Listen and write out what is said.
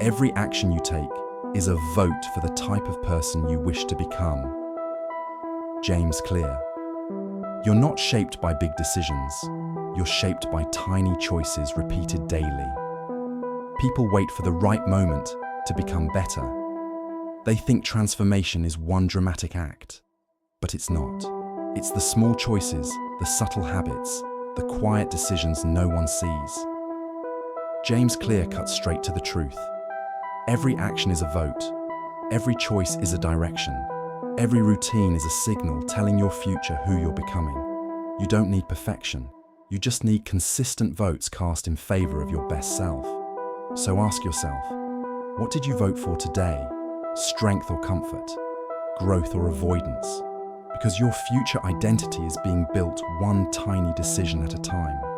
Every action you take is a vote for the type of person you wish to become. James Clear. You're not shaped by big decisions. You're shaped by tiny choices repeated daily. People wait for the right moment to become better. They think transformation is one dramatic act, but it's not. It's the small choices, the subtle habits, the quiet decisions no one sees. James Clear cuts straight to the truth. Every action is a vote. Every choice is a direction. Every routine is a signal telling your future who you're becoming. You don't need perfection. You just need consistent votes cast in favor of your best self. So ask yourself, what did you vote for today? Strength or comfort? Growth or avoidance? Because your future identity is being built one tiny decision at a time.